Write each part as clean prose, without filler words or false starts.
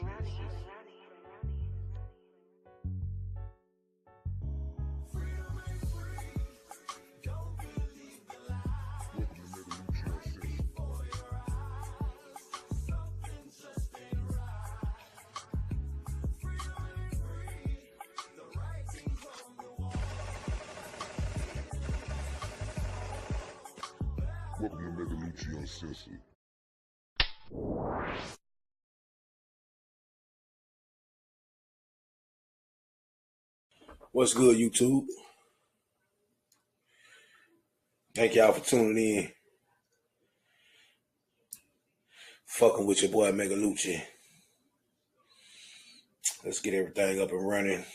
Welcome to Megalucci Uncensored. What's good, YouTube? Thank y'all for tuning in. Fucking with your boy Megalucci. Let's get everything up and running.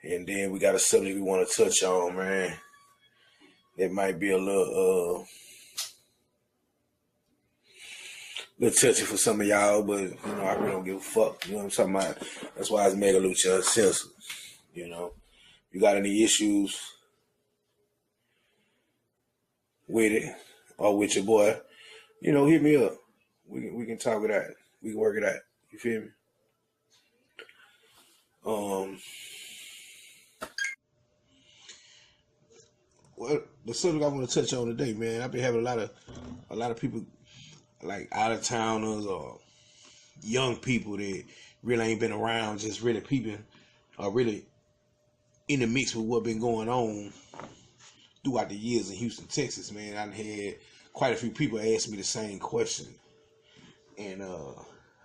And then we got a subject we want to touch on, man. It might be a little touchy for some of y'all, but you know, I really don't give a fuck. You know what I'm talking about? That's why it's Megalucci Uncensored. You know, you got any issues with it or with your boy, you know, hit me up. We can talk it out. We can work it out. You feel me? Well, the subject I want to touch on today, man, I've been having a lot of people like out of towners or young people that really ain't been around, just really peeping or really in the mix with what been going on throughout the years in Houston, Texas, man. I had quite a few people ask me the same question, and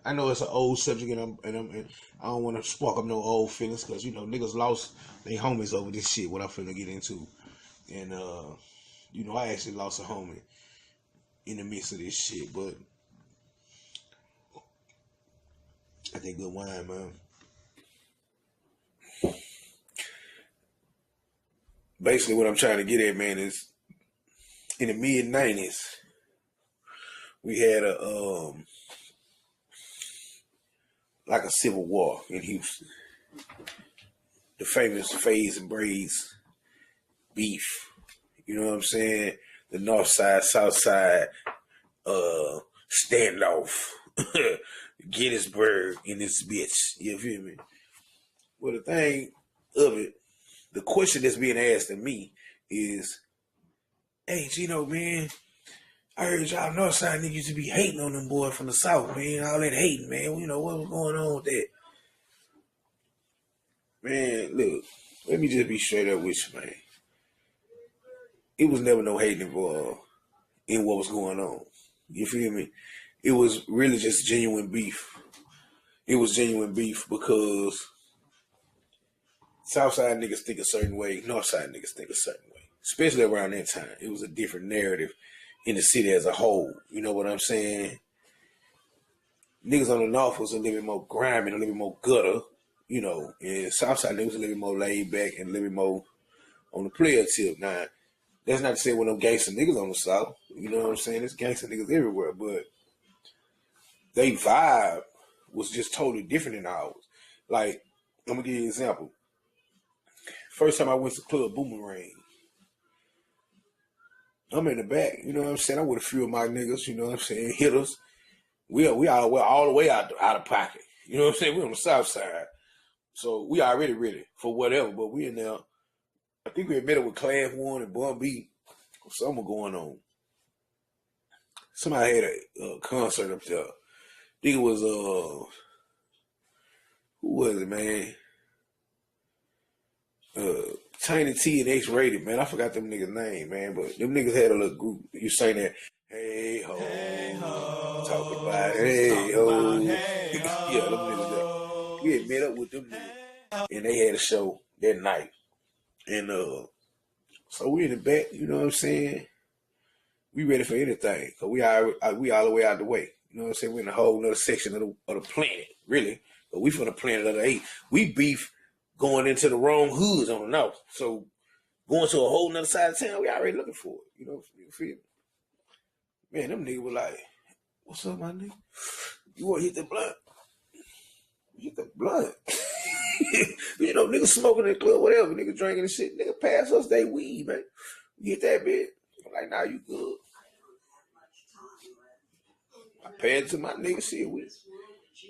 I know it's an old subject, and I don't want to spark up no old feelings, because you know niggas lost their homies over this shit. What I'm finna get into, and you know I actually lost a homie in the midst of this shit, but I think good wine, man. Basically, what I'm trying to get at, man, is in the mid 90's, we had like a civil war in Houston. The famous Fades and Braids beef. You know what I'm saying? The NawfSide, SoufSide standoff. Gettysburg in this bitch. You feel me? Well, the thing of it, the question that's being asked of me is, hey, Geno, man, I heard y'all NawfSide niggas used to be hating on them boys from the South, man. All that hating, man. You know, what was going on with that? Man, look, let me just be straight up with you, man. It was never no hating involved in what was going on. You feel me? It was really just genuine beef. It was genuine beef because Southside niggas think a certain way, Northside niggas think a certain way. Especially around that time. It was a different narrative in the city as a whole. You know what I'm saying? Niggas on the North was a little bit more grimy, a little bit more gutter, you know, and Southside niggas was a little bit more laid back and a little bit more on the player tip. Now, that's not to say with no gangster niggas on the South. You know what I'm saying? There's gangster niggas everywhere, but they vibe was just totally different than ours. Like, I'm gonna give you an example. First time I went to Club Boomerang, I'm in the back, you know what I'm saying? I'm with a few of my niggas, you know what I'm saying, hitters. We all the way out of pocket. You know what I'm saying? We on the South Side. So we already ready for whatever, but we in there. I think we had met up with Class 1 and Bun B. Something going on. Somebody had a concert up there. I think it was, who was it, man? Tiny T and X-Rated, man. I forgot them niggas' name, man. But them niggas had a little group. You saying that, hey ho, hey, ho. Talk about hey ho. Hey, ho. Yeah, them niggas there. We had met up with them niggas. And they had a show that night. And so we in the back, you know what I'm saying? We ready for anything. Cause we all the way out the way. You know what I'm saying? We're in a whole other section of the planet, really. But we from the planet of the 8. We beef going into the wrong hoods on the North. So going to a whole nother side of town, we already looking for it. You know, you feel me? Man, them niggas were like, what's up, my nigga? You want to hit the blunt? Hit the blunt. You know, niggas smoking in the club, whatever. Niggas drinking and shit. Nigga pass us they weed, man. You get that bit? I'm like, nah, you good. I paid to my nigga shit.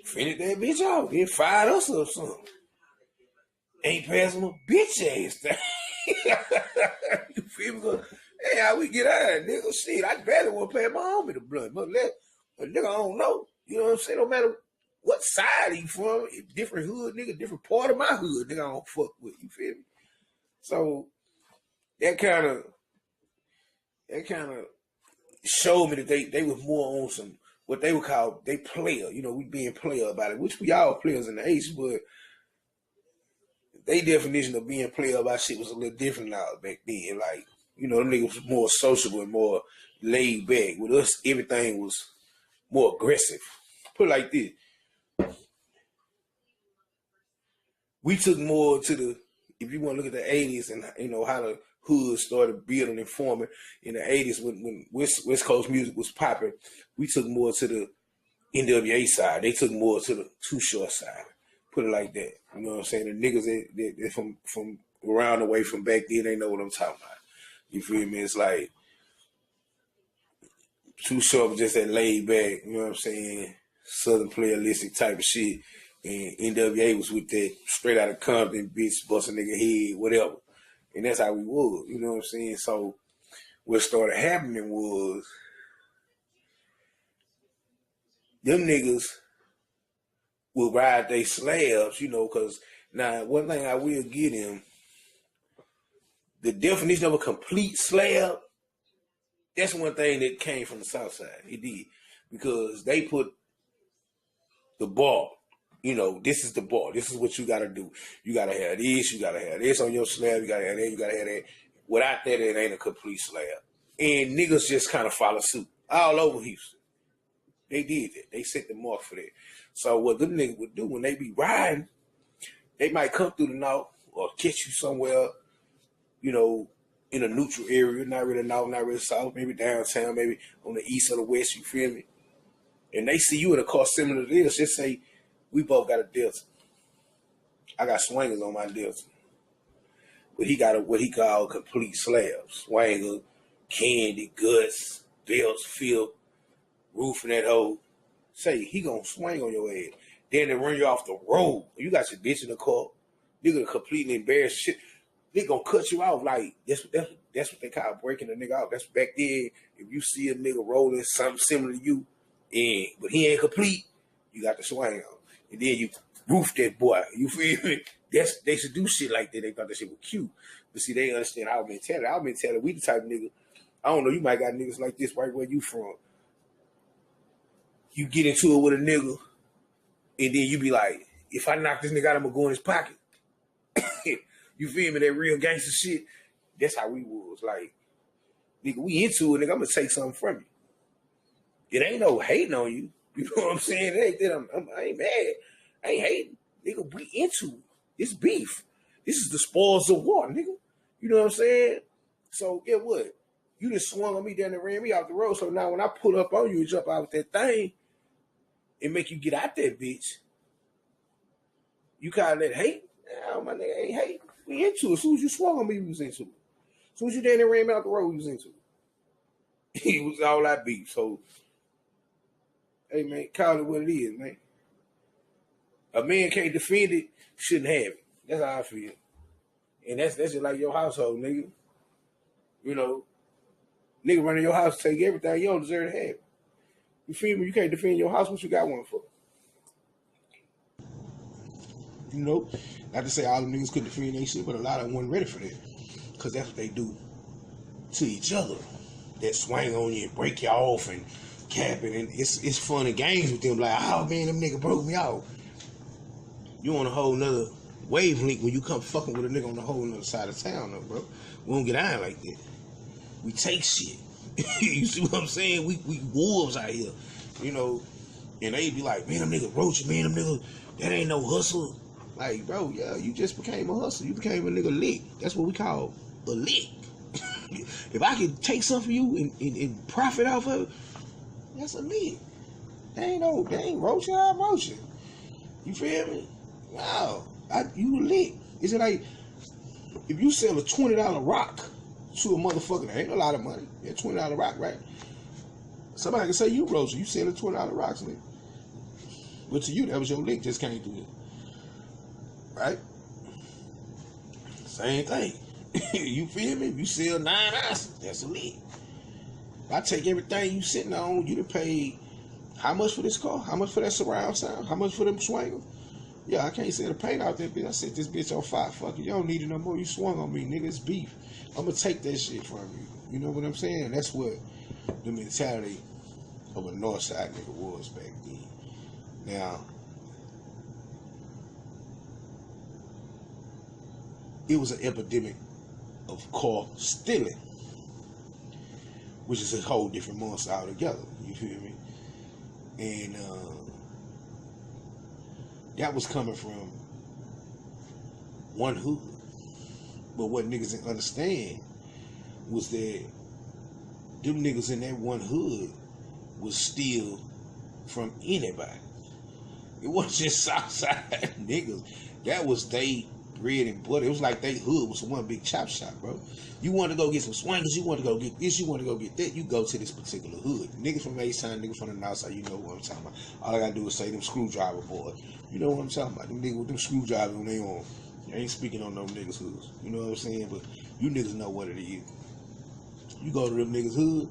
Finish that bitch off. Then fired us or something. Ain't passing a bitch ass thing. You feel me? Hey, how we get out of nigga? Shit, I barely want to pay my homie the blood. But nigga, I don't know. You know what I'm saying? No matter what side he from, different hood, nigga, different part of my hood, nigga, I don't fuck with. You feel me? So that kind of showed me that they was more on some what they would call they player. You know, we being player about it, which we all players in the H, but they definition of being player about shit was a little different now back then. Like, you know, them niggas was more sociable and more laid back. With us, everything was more aggressive. Put it like this. We took more to the, if you want to look at the 80s and, you know, how the hood started building and forming in the 80s when West Coast music was popping, we took more to the NWA side. They took more to the Too Short side. Put it like that. You know what I'm saying? The niggas that from around the way from back then, they know what I'm talking about. You feel me? It's like Too Short was just that laid back, you know what I'm saying? Southern playalistic type of shit. And NWA was with that straight out of Compton, bitch, bust a nigga head, whatever. And that's how we was, you know what I'm saying? So what started happening was them niggas would ride they slabs, you know, because now one thing I will give them, the definition of a complete slab, that's one thing that came from the South Side. It did. Because they put the bar, you know, this is the bar. This is what you got to do. You got to have this. You got to have this on your slab. You got to have that. You got to have that. Without that, it ain't a complete slab. And niggas just kind of follow suit all over Houston. They did that. They set the mark for that. So what them niggas would do when they be riding, they might come through the north or catch you somewhere, you know, in a neutral area, not really north, not really south, maybe downtown, maybe on the east or the west, you feel me? And they see you in a car similar to this, just say, we both got a Delta. I got swingers on my Delta. But he got what he called complete slabs. Swinger, candy, guts, belts, fill, roof and that hoe. Say, he gonna swing on your head. Then they run you off the road. You got your bitch in the car. Nigga completely embarrassed shit. They gonna cut you off like that's what they call breaking a nigga off. That's back then. If you see a nigga rolling something similar to you, but he ain't complete, you got the swing on. And then you roof that boy. You feel me? They should do shit like that. They thought that shit was cute. But see, they ain't understand our mentality. Our mentality, we the type of nigga, I don't know, you might got niggas like this right where you from. You get into it with a nigga, and then you be like, if I knock this nigga out, I'm gonna go in his pocket. You feel me? That real gangster shit. That's how we was. Like, nigga, we into it, nigga, I'm gonna take something from you. It ain't no hating on you. You know what I'm saying? It ain't that I ain't mad. I ain't hating. Nigga, we into it. It's beef. This is the spoils of war, nigga. You know what I'm saying? So, get what? You just swung on me down and ran me off the road. So now when I pull up on you and jump out with that thing and make you get out that bitch, you call that hate? Nah, my nigga ain't hate. We into it. As soon as you swung on me, we was into it. As soon as you down and ran me out the road, we was into it. It was all that beef. So, hey, man, call it what it is, man. A man can't defend it, shouldn't have it. That's how I feel. And that's just like your household, nigga. You know, nigga running your house, take everything, you don't deserve to have it. You feel me? You can't defend your house, what you got one for? You know, not to say all them niggas couldn't defend their shit, but a lot of them weren't ready for that. Because that's what they do to each other. That swing on you and break you off and cap it. And it's fun and games with them. Like, oh man, them nigga broke me off. You on a whole nother wavelength when you come fucking with a nigga on the whole nother side of town, though, bro. We don't get iron like that. We take shit. You see what I'm saying? We wolves out here, you know. And they be like, man, them nigga roach, man, them nigga, that ain't no hustle. Like, bro, yeah, you just became a hustler. You became a nigga lick. That's what we call a lick. If I could take something from you and profit off of it, that's a lick. They ain't roaching, I'm roaching. You feel me? Wow, you a lick. Is it like, if you sell a $20 rock to a motherfucker, that ain't a lot of money. Yeah, $20 rock, right? Somebody can say you roaching. You selling $20 rocks, nigga. But to you, that was your lick, just came through it. Right? Same thing. You feel me? If you sell 9 ounces, that's a lick. If I take everything you sitting on, you done paid how much for this car? How much for that surround sound? How much for them swingers? Yeah, I can't sell the paint out there, bitch. I set this bitch on fire. Fuck it. You don't need it no more. You swung on me, nigga. It's beef. I'm gonna take that shit from you. You know what I'm saying? That's what the mentality of a NawfSide nigga was back then. Now, it was an epidemic of car stealing, which is a whole different monster altogether. You feel me? And that was coming from one hood. But what niggas didn't understand was that them niggas in that one hood was steal from anybody. It wasn't just SoufSide niggas. That was they bread and butter. It was like they hood was one big chop shop, bro. You want to go get some swingers, you want to go get this, you want to go get that, you go to this particular hood. Niggas from H-Town, niggas from the NawfSide, you know what I'm talking about. All I gotta do is say them screwdriver boys. You know what I'm talking about. Them niggas with them screwdrivers on their arm. I ain't speaking on them niggas hoods. You know what I'm saying? But you niggas know what it is. You go to them niggas hood,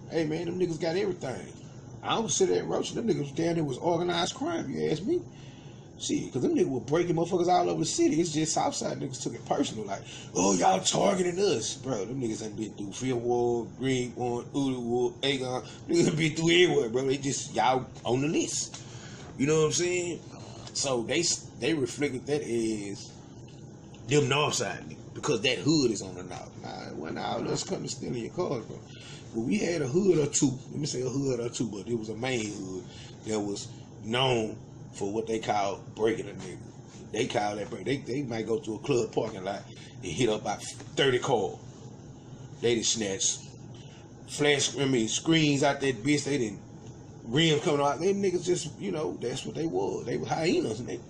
hey man, them niggas got everything. I don't sit there and roach. Them niggas down there was organized crime, you ask me. See, because them niggas were breaking motherfuckers all over the city. It's just SoufSide niggas took it personal. Like, oh, y'all targeting us. Bro, them niggas ain't been through Field War, Greenwood, Udowood, Agon. Niggas been through everywhere, bro. They just, y'all on the list. You know what I'm saying? So they reflected that as them NawfSide niggas. Because that hood is on the North. Nah, it wasn't all us coming stealing your cars, bro. But we had a hood or two. Let me say a hood or two, but it was a main hood that was known for what they call breaking a nigga. They call that break. They might go to a club parking lot and hit up about 30 cars. They done snatched screens out that bitch. They didn't rims coming out. Them niggas just, you know, that's what they was. They were hyenas, nigga.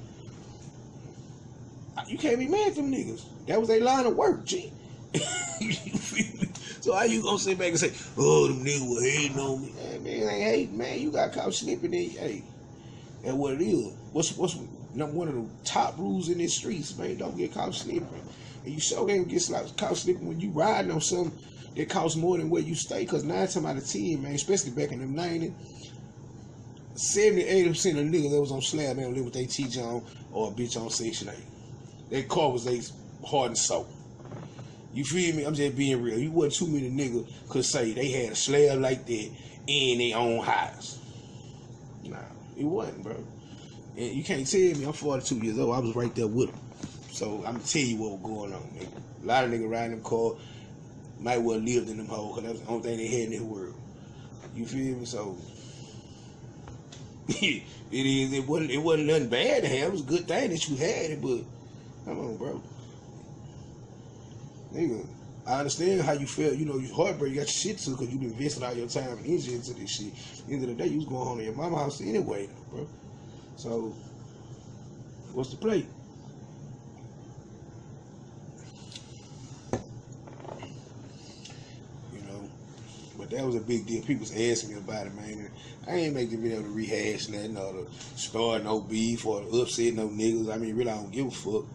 You can't be mad at them niggas. That was their line of work, G. You feel me? So how you gonna sit back and say, oh, them niggas were hating on me? Hey, man, ain't hating, man. You got caught slipping in. Hey, that's what it is. What's one of the top rules in these streets, man? Don't get caught slipping. And you sure ain't get caught slipping when you riding on something that costs more than where you stay. Because 9 times out of 10, man, especially back in them 90s, 70-80% of niggas that was on slab, man, live with their teacher on or a bitch on Section 8. Their car was they hard and soft. You feel me? I'm just being real. You wasn't too many niggas could say they had a slab like that in their own house. Nah, it wasn't, bro. And you can't tell me I'm 42 years old. I was right there with them. So I'm gonna tell you what was going on, nigga. A lot of niggas riding them cars might well lived in them hoes because that was the only thing they had in this world. You feel me? So it wasn't nothing bad to have. It was a good thing that you had it, but come on, bro. Nigga, I understand how you felt. You know, you heartbreak, you got your shit too because you invested all your time and energy into this shit. At the end of the day, you was going home to your mama's house anyway, bro. So, what's the play? You know, but that was a big deal. People was asking me about it, man. And I ain't make the video to rehash nothing or to start no beef or to upset no niggas. I mean, really, I don't give a fuck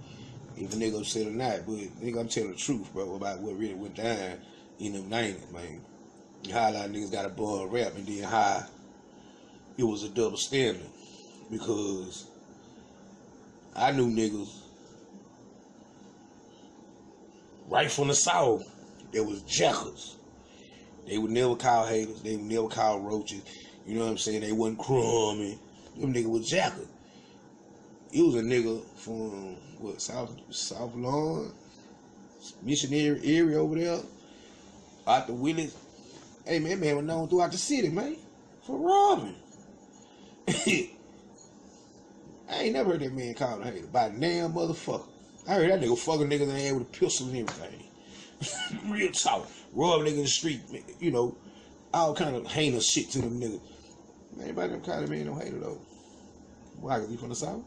if a nigga upset or not, but nigga, I'm telling the truth, bro, about what really went down in them 90s, man. How a lot of niggas got a bum rap and then how it was a double standard. Because I knew niggas right from the South that was jackers. They would never call haters, they would never call roaches, you know what I'm saying? They wasn't crumbing. Them niggas was jackers. It was a nigga from what, South Lawn, missionary area over there, out the Willis. Hey man, was known throughout the city, man, for robbing. I ain't never heard that man call a hater by a damn motherfucker. I heard that nigga fucking niggas in the air with a pistol and everything. Real talk. Rob nigga in the street, you know, all kind of heinous shit to them niggas. Man, anybody them kind of man no hater though. Why? Cause he from the South?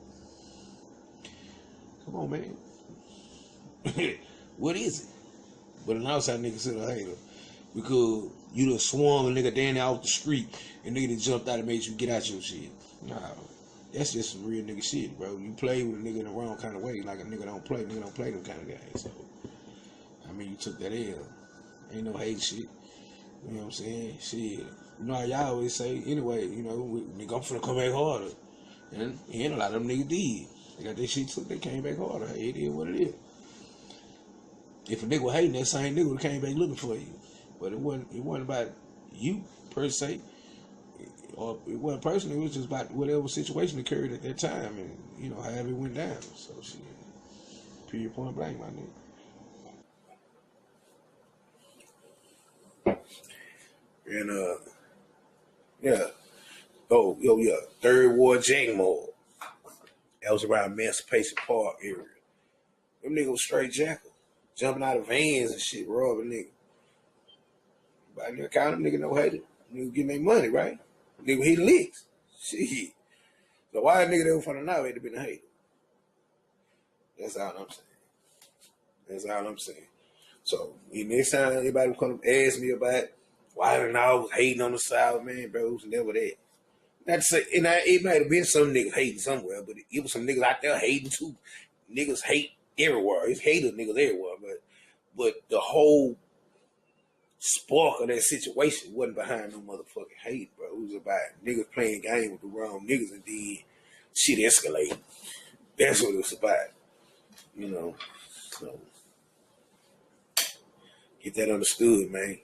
Come on, man. What is it? But an outside nigga said a hater. Because you done swung a nigga down there off the street and nigga done jumped out and made you get out your shit. Nah. that's just some real nigga shit, bro. You play with a nigga in the wrong kind of way, like a nigga don't play them kind of games. So, I mean, you took that L. Ain't no hate shit. You know what I'm saying? Shit. You know how y'all always say, anyway, you know, nigga, I'm finna come back harder. And a lot of them niggas did. They got their shit took, they came back harder. Hey, it is what it is. If a nigga was hating, that same nigga would have came back looking for you. But it wasn't about you, per se. Or it wasn't personal, it was just about whatever situation occurred at that time and, you know, however it went down. So, shit. Period, point blank, my nigga. And, yeah. Oh, yeah. Third Ward Jangmo. That was around Emancipation Park area. Them niggas was straight jackal. Jumping out of vans and shit, robbing niggas. By the account, them niggas no hater. Niggas getting their money, right? Nigga hit licks. Shit. So why a nigga that was from the North had to be a hater? That's all I'm saying. So next time anybody come ask me about why the North was hating on the South, man, bro, it was never that. Not to say, and it might have been some niggas hating somewhere, but it was some niggas out there hating too. Niggas hate everywhere. It's hated niggas everywhere, but the whole spark of that situation wasn't behind no motherfucking hate, bro. It was about niggas playing game with the wrong niggas and then shit escalated. That's what it was about. You know. So get that understood, man.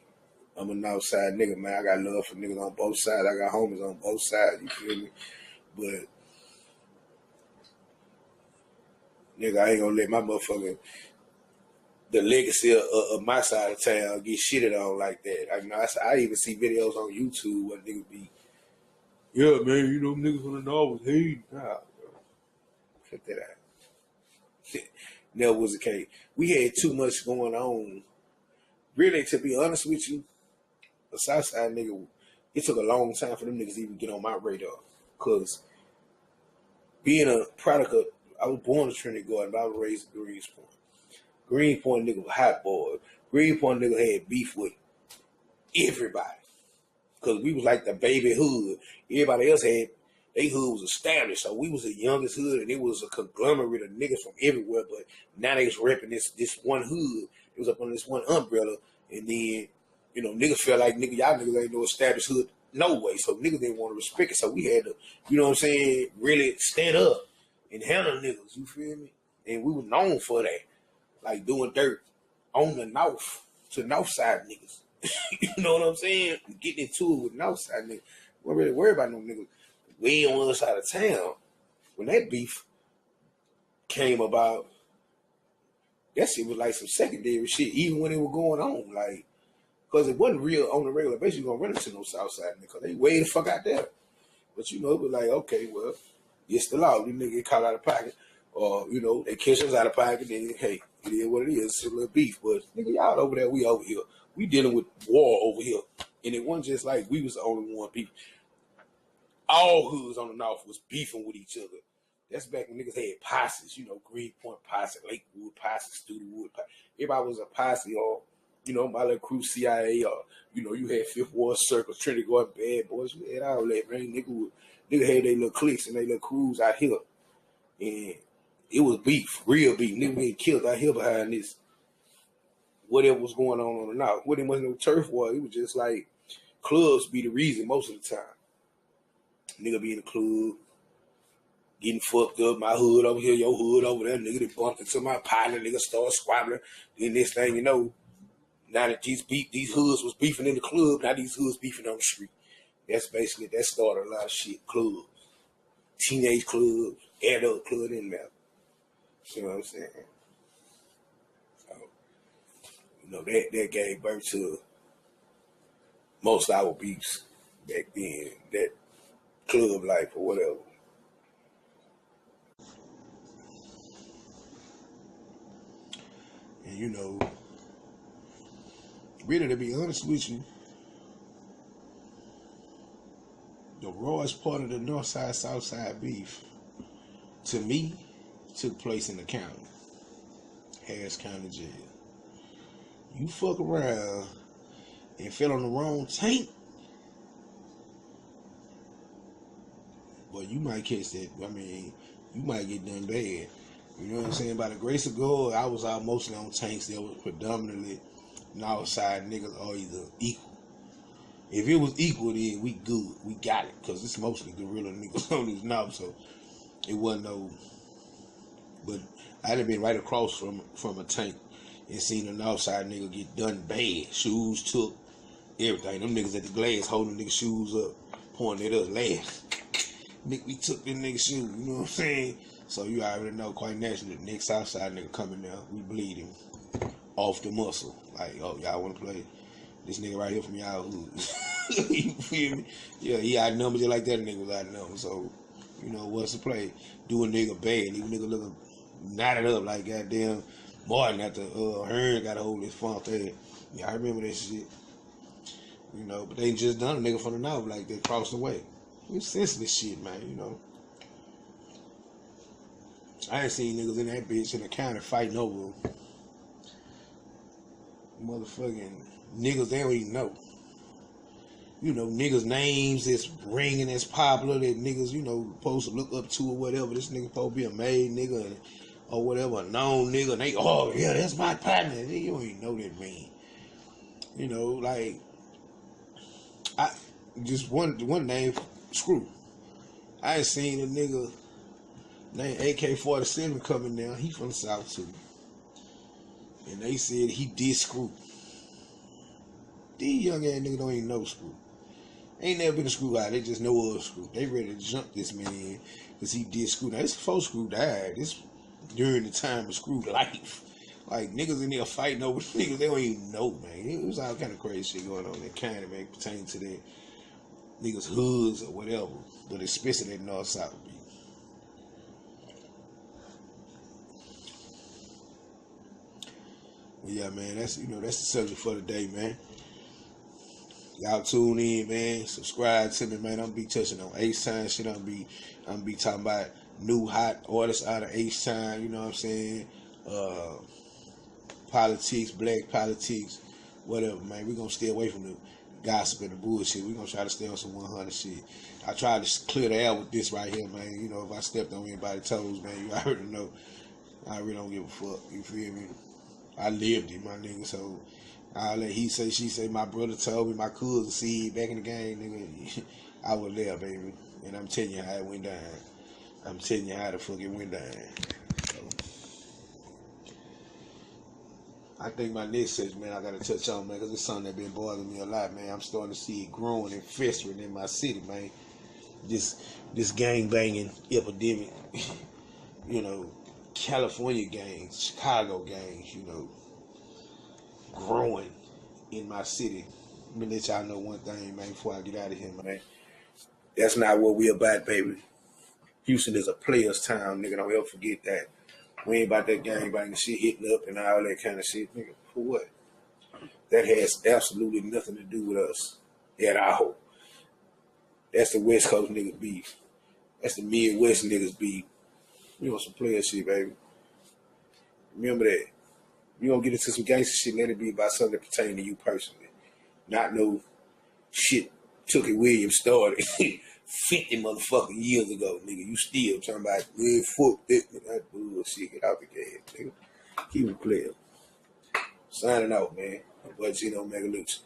I'm a NawfSide nigga, man. I got love for niggas on both sides. I got homies on both sides, you feel me? But nigga, I ain't gonna let my motherfucking the legacy of my side of town get shitted on like that. I even see videos on YouTube where niggas be, yeah, man, you know, niggas from the North was hating. Nah, bro. Cut that out. Never was the case. We had too much going on. Really, to be honest with you, the SoufSide nigga, it took a long time for them niggas to even get on my radar. Because being a product of, I was born in Trinity Garden, but I was raised in Greenspoint. Greenpoint nigga was hot boy. Greenpoint nigga had beef with everybody. Cause we was like the baby hood. Everybody else had, they hood was established. So we was the youngest hood and it was a conglomerate of niggas from everywhere. But now they was repping this one hood. It was up on this one umbrella. And then, you know, niggas felt like, nigga, y'all niggas ain't no established hood. No way. So niggas didn't want to respect it. So we had to, you know what I'm saying, really stand up and handle niggas. You feel me? And we were known for that. Like doing dirt on the North to NawfSide niggas. You know what I'm saying? Getting into it with NawfSide niggas. We don't really worry about no niggas way on the other side of town. When that beef came about, that shit was like some secondary shit, even when it was going on. Like, because it wasn't real on a regular basis, you gonna run into no SoufSide niggas. They way the fuck out there. But you know, it was like, okay, well, it's the law. These niggas get caught out of pocket. Or, you know, they catch us out of pocket, then, hey, it is what it is. It's a little beef. But, nigga, y'all over there, we over here. We dealing with war over here. And it wasn't just like we was the only one people. All hoods on the North was beefing with each other. That's back when niggas had posses, you know, Greenpoint posse, Lakewood posse, Studewood posse. Everybody was a posse, or, you know, my little crew CIA, or, you know, you had Fifth Ward Circle, Trinity Garden, Bad Boys. We had all that, man. Nigga had their little cliques and their little crews out here. And it was beef, real beef. Niggas getting killed out here behind this. Whatever was going on the North. What it wasn't no turf war. It was just like clubs be the reason most of the time. Nigga be in the club, getting fucked up. My hood over here, your hood over there. Nigga, they bumped into my partner. Nigga start squabbling. Then this thing, you know, now that these hoods was beefing in the club, now these hoods beefing on the street. That's basically, that started a lot of shit. Clubs, teenage clubs, adult club in there. You know what I'm saying? So, you know, that gave birth to most of our beefs back then, that club life or whatever. And you know, really to be honest with you, the rawest part of the NawfSide, SoufSide beef, to me, took place in the county, Harris County Jail. You fuck around and fell on the wrong tank, but you might catch that. I mean, you might get done bad. You know what I'm saying? By the grace of God, I was mostly on tanks that was predominantly NawfSide niggas or either equal. If it was equal, then we good. We got it. Because it's mostly gorilla niggas on these knobs, so it wasn't no... But I done been right across from a tank and seen a NawfSide nigga get done bad. Shoes took, everything. Them niggas at the glass holding niggas' shoes up, pointing at us, laughing. Nigga, we took them niggas' shoes, you know what I'm saying? So you already know, quite naturally, the next SoufSide nigga coming there, we bleed him off the muscle. Like, oh, y'all want to play this nigga right here from y'all hood? You feel me? Yeah, he outnumbered you like that nigga was outnumbered. So, you know, what's the play? Do a nigga bad, leave a nigga looking knotted up like goddamn Martin after Hearn got a hold of his funk there. Yeah, I remember that shit. You know, but they just done a nigga from the north like they crossed the way. It's sensitive shit, man, you know. I ain't seen niggas in that bitch in the county fighting over motherfucking niggas they don't even know. You know, niggas' names that's ringing, that's popular, that niggas, you know, supposed to look up to or whatever. This nigga supposed to be a made nigga or whatever, a known nigga. And they, oh, yeah, that's my partner. You don't even know that man. You know, like, I just one name, Screw. I ain't seen a nigga named AK-47 coming down. He from the South, too. And they said he did Screw. These young ass niggas don't even know Screw. Ain't never been a Screw out. They just know of Screw. They ready to jump this man because he did Screw. Now, this before Screw died. This during the time of Screw life. Like, niggas in there fighting over niggas they don't even know, man. It was all kind of crazy shit going on in that county, man, pertaining to that niggas' hoods or whatever. But especially that North South beat. Well, yeah, man, that's, you know, that's the subject for the day, man. Y'all tune in, man. Subscribe to me, man. I'm be touching on H-Time shit. I'm be talking about new hot artists out of H-Time, you know what I'm saying? Politics, black politics, whatever, man. We gonna stay away from the gossip and the bullshit. We gonna try to stay on some 100 shit. I tried to clear the air with this right here, man. You know, if I stepped on anybody's toes, man, you already know. I really don't give a fuck. You feel me? I lived it, my nigga, so I'll let he say, she say, my brother told me, my cousin see back in the game, nigga, I was there, baby. And I'm telling you how it went down. I'm telling you how the fuck it went down. So, I think my next section, man, I gotta touch on, man, because it's something that been bothering me a lot, man. I'm starting to see it growing and festering in my city, man. This gang banging epidemic, you know, California gangs, Chicago gangs, you know, growing in my city. Let me let y'all know one thing, man, before I get out of here, man. That's not what we about, baby. Houston is a players' town, nigga. Don't ever forget that. We ain't about that gang banging shit, hitting up and all that kind of shit, nigga. For what? That has absolutely nothing to do with us at all. That's the West Coast niggas beef. That's the Midwest niggas beef. We want some player shit, baby. Remember that. You gonna get into some gangster shit, let it be about something that pertains to you personally. Not no shit Tookie Williams started 50 motherfucking years ago, nigga. You still talking about, man, fuck that, nigga. That bullshit. Get out the gas, nigga. Keep it clear. Signing out, man. My boy Geno Megalux.